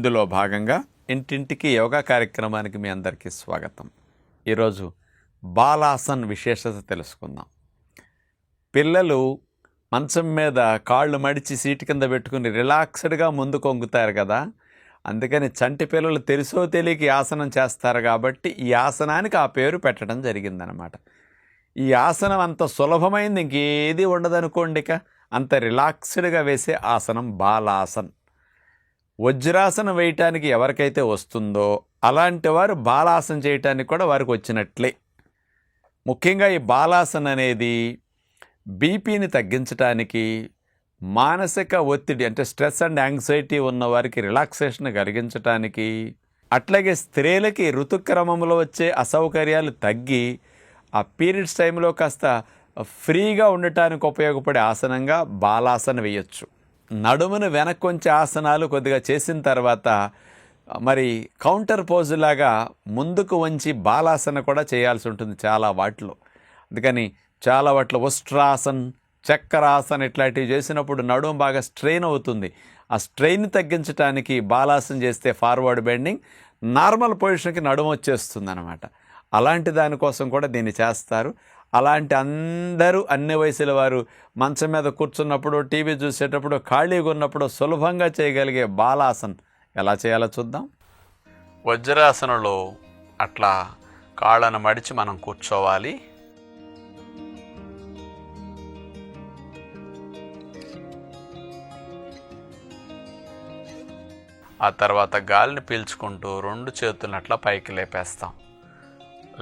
ఇందులో భాగంగా ఇంటింటికి యోగా కార్యక్రమానికి మీ అందరికీ స్వాగతం. ఈరోజు బాలాసన్ విశేషత తెలుసుకుందాం. పిల్లలు మంచం మీద కాళ్ళు మడిచి సీటు కింద పెట్టుకుని రిలాక్స్డ్గా ముందుకు వంగుతారు కదా, అందుకని చంటి పిల్లలు తెలుసో తెలియక ఈ ఆసనం చేస్తారు కాబట్టి ఈ ఆసనానికి ఆ పేరు పెట్టడం జరిగిందనమాట. ఈ ఆసనం అంత సులభమైంది ఇంకేది ఉండదనుకోండి, ఇక అంత రిలాక్స్డ్గా వేసే ఆసనం బాలాసన్. వజ్రాసనం వేయటానికి ఎవరికైతే వస్తుందో అలాంటి వారు బాలాసనం చేయటానికి కూడా వారికి వచ్చినట్లే. ముఖ్యంగా ఈ బాలాసన్ అనేది బీపీని తగ్గించడానికి, మానసిక ఒత్తిడి అంటే స్ట్రెస్ అండ్ యాంగ్జైటీ ఉన్న వారికి రిలాక్సేషన్ కలిగించటానికి, అట్లాగే స్త్రీలకి ఋతుక్రమంలో వచ్చే అసౌకర్యాలు తగ్గి ఆ పీరియడ్స్ టైంలో కాస్త ఫ్రీగా ఉండటానికి ఉపయోగపడే ఆసనంగా బాలాసన వేయచ్చు. నడుమును వెనక్కి వంచే ఆసనాలు కొద్దిగా చేసిన తర్వాత మరి కౌంటర్ పోజులాగా ముందుకు వంచి బాలాసన కూడా చేయాల్సి ఉంటుంది చాలా వాటిలో. అందుకని చాలా వాటిలో ఉష్ట్రాసన్, చక్రాసన్ ఇట్లాంటివి చేసినప్పుడు నడుము బాగా స్ట్రెయిన్ అవుతుంది. ఆ స్ట్రెయిన్ తగ్గించడానికి బాలాసన చేస్తే ఫార్వర్డ్ బెండింగ్ నార్మల్ పొజిషన్కి నడుము వచ్చేస్తుంది అనమాట. అలాంటి దానికోసం కూడా దీన్ని చేస్తారు. అలాంటి అందరూ అన్ని వయసుల వారు మంచం మీద కూర్చున్నప్పుడు, టీవీ చూసేటప్పుడు, ఖాళీగా ఉన్నప్పుడు సులభంగా చేయగలిగే బాలాసన్ ఎలా చేయాలో చూద్దాం. వజ్రాసనంలో అట్లా కాళ్ళను మడిచి మనం కూర్చోవాలి. ఆ తర్వాత గాలిని పీల్చుకుంటూ రెండు చేతులను అట్లా పైకి లేపేస్తాం.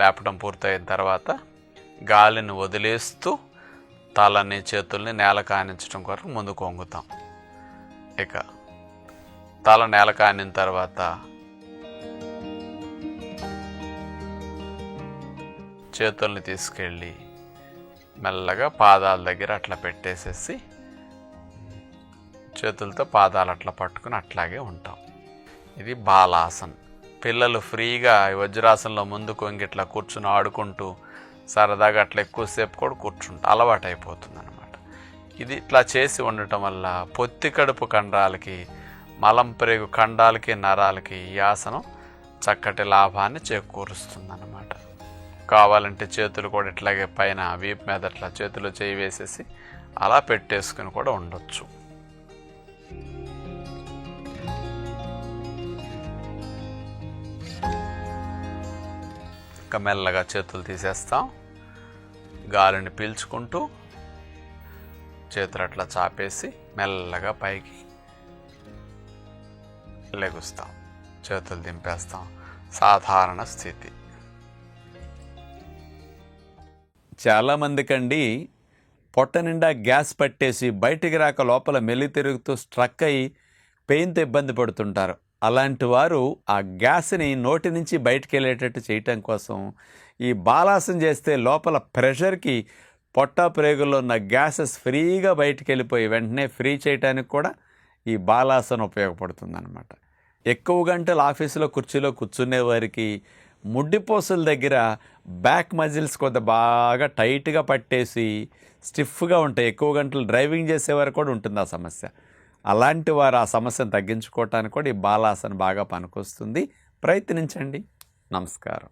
లేపడం పూర్తయిన తర్వాత గాలిని వదిలేస్తూ తలని చేతుల్ని నేల కానించడం కొరకు ముందుకు వంగుతాం. ఇక తల నేల కానిన తర్వాత చేతుల్ని తీసుకెళ్ళి మెల్లగా పాదాల దగ్గర అట్లా పెట్టేసేసి చేతులతో పాదాలు అట్లా పట్టుకుని అట్లాగే ఉంటాం. ఇది బాలాసన్. పిల్లలు ఫ్రీగా వజ్రాసనంలో ముందుకు వంగి ఇట్లా కూర్చుని ఆడుకుంటూ సరదాగా అట్లా ఎక్కువసేపు కూడా కూర్చుంటా అలవాటు అయిపోతుంది అనమాట. ఇది ఇట్లా చేసి ఉండటం వల్ల పొత్తి కడుపు కండరాలకి, మలం ప్రేగు ఖండాలకి, నరాలకి ఈ ఆసనం చక్కటి లాభాన్ని చేకూరుస్తుంది అన్నమాట. కావాలంటే చేతులు కూడా ఇట్లాగే పైన వీపు మీద అట్లా చేతులు చేయి వేసేసి అలా పెట్టేసుకుని కూడా ఉండొచ్చు. ఇంకా మెల్లగా చేతులు తీసేస్తాం. గాలిని పీల్చుకుంటూ చేతులు అట్లా చాపేసి మెల్లగా పైకి లెగుస్తాం. చేతులు దింపేస్తాం. సాధారణ స్థితి. చాలామందికండి పొట్ట నిండా గ్యాస్ పట్టేసి బయటికి రాక లోపల మెల్లి తిరుగుతూ స్ట్రక్ అయ్యి పెయిన్తో ఇబ్బంది పడుతుంటారు. అలాంటి వారు ఆ గ్యాస్ని నోటి నుంచి బయటికి వెళ్ళేటట్టు చేయటం కోసం ఈ బాలాసన చేస్తే లోపల ప్రెషర్కి పొట్ట ప్రేగుల్లో ఉన్న గ్యాసెస్ ఫ్రీగా బయటికి వెళ్ళిపోయి వెంటనే ఫ్రీ చేయడానికి కూడా ఈ బాలాసన ఉపయోగపడుతుంది అనమాట. ఎక్కువ గంటలు ఆఫీసులో కుర్చీలో కూర్చునే వారికి ముడ్డిపోసుల దగ్గర బ్యాక్ మజిల్స్ కొద్ది బాగా టైట్గా పట్టేసి స్టిఫ్గా ఉంటాయి. ఎక్కువ గంటలు డ్రైవింగ్ చేసేవారు కూడా ఉంటుంది ఆ సమస్య. అలాంటి వారు ఆ సమస్యను తగ్గించుకోవటానికి కూడా ఈ బాలాసన బాగా పనికొస్తుంది. ప్రయత్నించండి. నమస్కారం.